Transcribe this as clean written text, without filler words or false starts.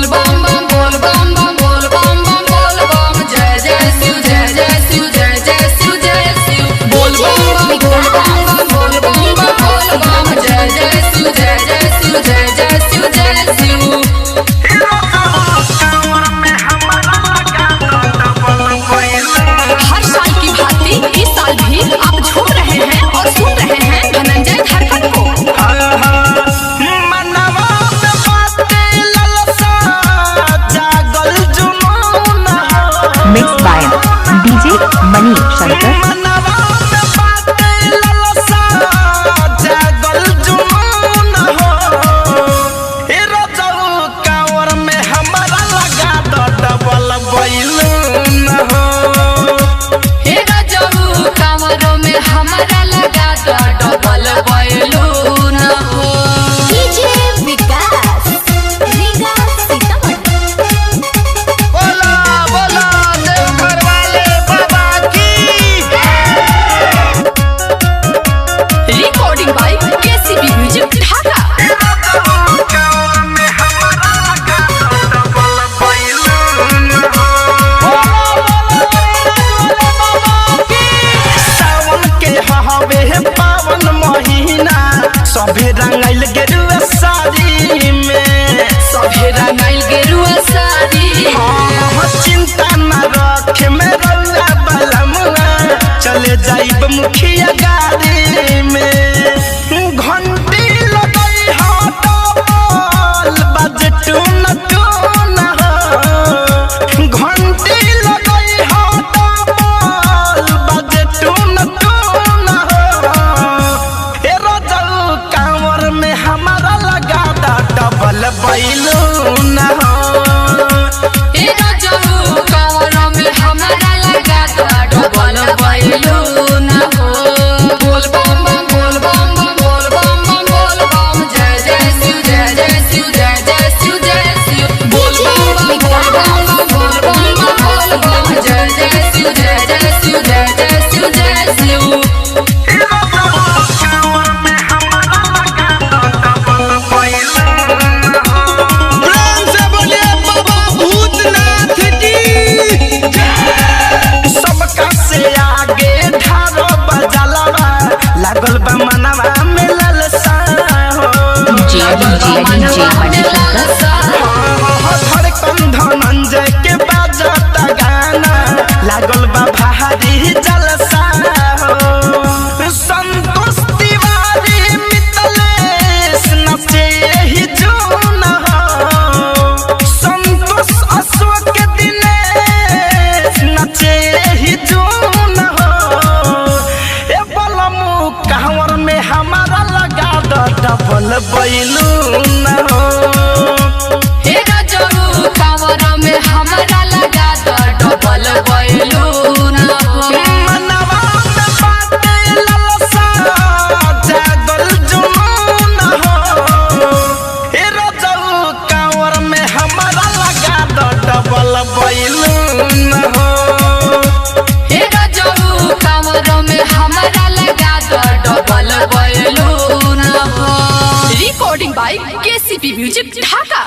बोल बम बम बोल बम बम बोल बम बम बोल बम जय जय शिव जय जय शिव जय जय शिव जय शिव बोल बम बम बोल बम बम बोल बम जय जय शिव जय जय शिव जय जय शिव जय शिव। हर साल की भांति इस साल भी आप झूम रहे हैं और सुन रहे हैं धनंजय धड़कन को। Mixed by DJ Mani Shankar। हमारा लगा दो डबल बैलून हो। डीजे विकास रीगा सीतामढ़ी। बोला बोला देवघर वाले बाबा की। रिकॉर्डिंग बाय केसीबी म्यूजिक ढाका। पावन महीना सभे रंगाइल गेरुआ साड़ी में, सभे रंगाइल गेरुआ साड़ी। हाँ चिंता न रखे में रौला बलमुआ चले जाइब मुखिया गाड़ी में। घंटी लगई हो डबल बजे टून टून हो। घंटी लगई हो डबल बजे टून टून हो। ए रोजऊ कांवर में हमारा लगा दा डबल बैलून हो। ए रोजऊ कांवर में हमारा लगा दो डबल बैलून हो। बोल बम बम बोल बम बम बोल बम बम बोल बम जय जय शिव जय जय शिव जय जय शिव जय शिव बोल बम बम बोल बम बम बोल बम बोल बम जय जय शिव जय जय शिव जय जय शिव जय शिव। प्रेम से बोलिए बाबा भूतनाथ की। सबका से आगे ढारो बजलवा लागल बा मनवा में ललसा हो। DJ Mani Shankar। धड़कन धनंजय के बाजता गाना लागल बा भारी जलसा हो। संतोष तिवारी मितलेश नचे ही जून हो। संतोष अशोक दिनेश नचे ही जून हो। ए बलमु कहवर में हमारा लगा दो डबल बैलून हो। हे गजरू कांवर में हमारा लगा दो डबल बैलून हो। मनवा में बाटे ललसा जागल जुनून हो। ए रोजऊ कांवर में हमारा लगा दो डबल बैलून हो। हे गजरू कांवर में हमारा लगा दो डबल बैलून हो। Recording by KCB music Dhaka.